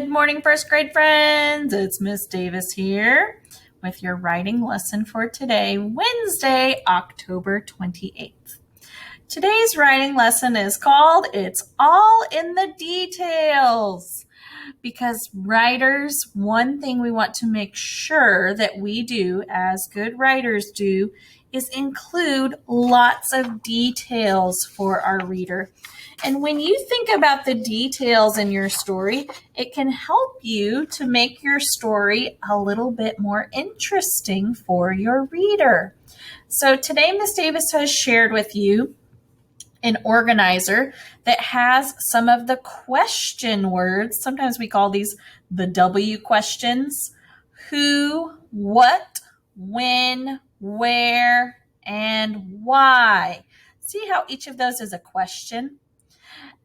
Good morning, first grade friends. It's Miss Davis here with your writing lesson for today, Wednesday, October 28th. Today's writing lesson is called It's All in the Details. Because writers, one thing we want to make sure that we do, as good writers do, is include lots of details for our reader. And when you think about the details in your story, it can help you to make your story a little bit more interesting for your reader. So today, Miss Davis has shared with you an organizer that has some of the question words. Sometimes we call these the W questions. Who, what, when, where, and why. See how each of those is a question?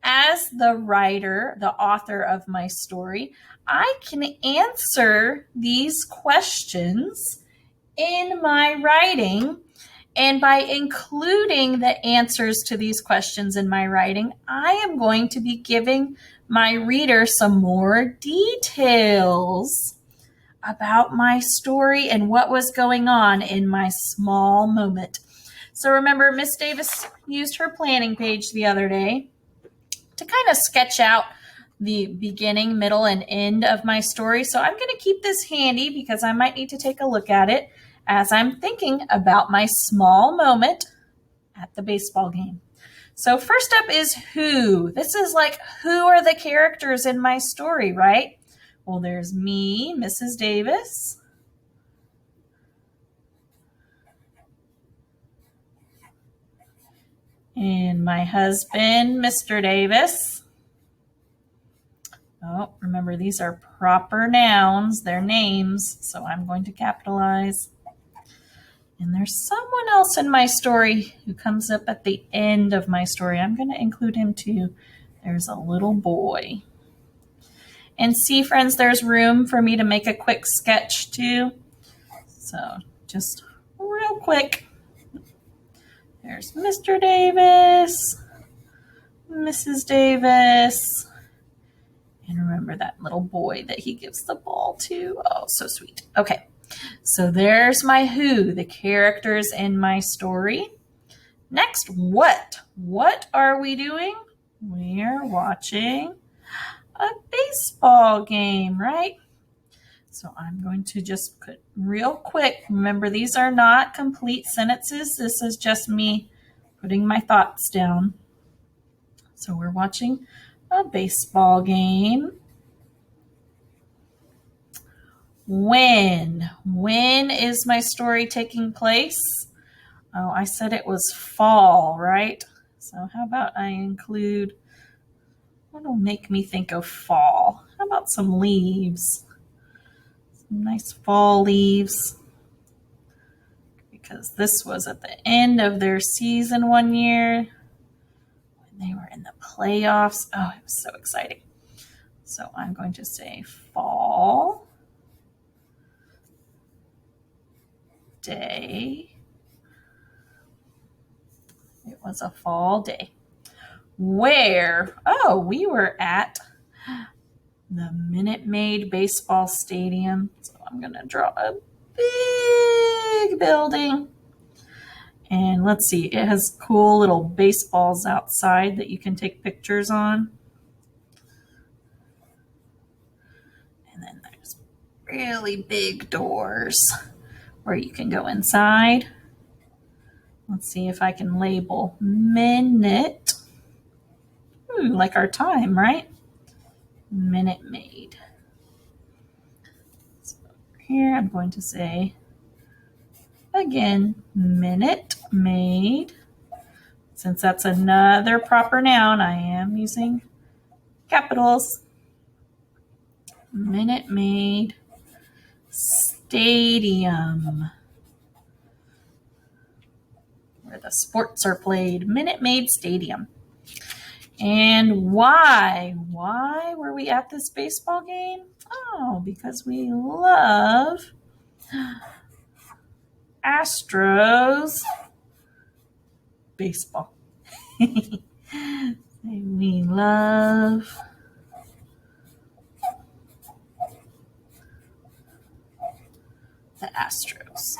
As the writer, the author of my story, I can answer these questions in my writing. And by including the answers to these questions in my writing, I am going to be giving my reader some more details about my story and what was going on in my small moment. So remember, Miss Davis used her planning page the other day to kind of sketch out the beginning, middle, and end of my story. So I'm going to keep this handy because I might need to take a look at it as I'm thinking about my small moment at the baseball game. So first up is who. This is like, who are the characters in my story, right? Well, there's me, Mrs. Davis. And my husband, Mr. Davis. Oh, remember, these are proper nouns. They're names, so I'm going to capitalize. And there's someone else in my story who comes up at the end of my story. I'm going to include him too. There's a little boy. And see, friends, there's room for me to make a quick sketch too. So just real quick. There's Mr. Davis, Mrs. Davis. And remember that little boy that he gives the ball to. Oh, so sweet. Okay. So there's my who, the characters in my story. Next, what? What are we doing? We're watching a baseball game, right? So I'm going to just put real quick. Remember, these are not complete sentences. This is just me putting my thoughts down. So we're watching a baseball game. When? When is my story taking place? Oh, I said it was fall, right? So how about I include, what'll make me think of fall? How about some leaves? Some nice fall leaves. Because this was at the end of their season one year when they were in the playoffs. Oh, it was so exciting. So I'm going to say fall day. It was a fall day. Where? Oh, we were at the Minute Maid Baseball Stadium. So I'm going to draw a big building. And let's see, it has cool little baseballs outside that you can take pictures on. And then there's really big doors where you can go inside. Let's see if I can label minute. Like our time, right? Minute Maid. So here I'm going to say, again, Minute Maid. Since that's another proper noun, I am using capitals. Minute Maid Stadium, where the sports are played. Minute Maid Stadium. And why? Why were we at this baseball game? Oh, because we love Astros baseball. We love the Astros.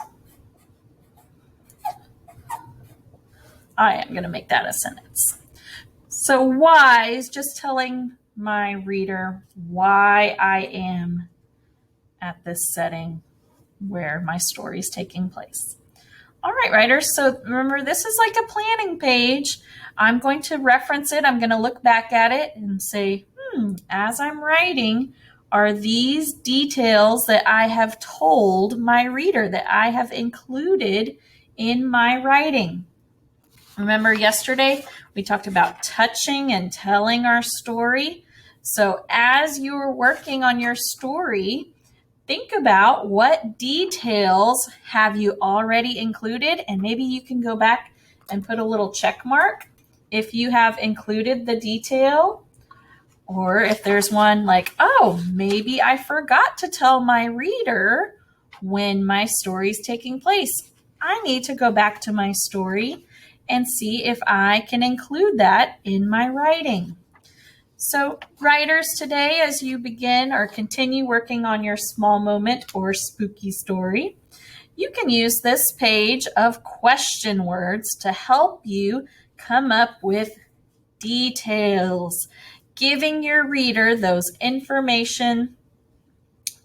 I am going to make that a sentence. So why is just telling my reader why I am at this setting where my story is taking place. All right, writers, so remember this is like a planning page. I'm going to reference it. I'm going to look back at it and say, as I'm writing, are these details that I have told my reader, that I have included in my writing? Remember yesterday we talked about touching and telling our story. So as you're working on your story, think about what details have you already included, and maybe you can go back and put a little check mark if you have included the detail, or if there's one like, oh, maybe I forgot to tell my reader when my story is taking place. I need to go back to my story and see if I can include that in my writing. So writers, today as you begin or continue working on your small moment or spooky story, you can use this page of question words to help you come up with details, giving your reader those information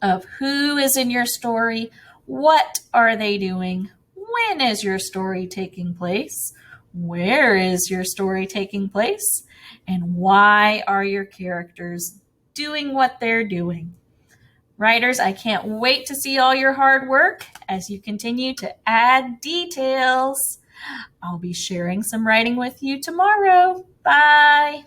of who is in your story, what are they doing, when is your story taking place, where is your story taking place, and why are your characters doing what they're doing. Writers, I can't wait to see all your hard work as you continue to add details. I'll be sharing some writing with you tomorrow. Bye.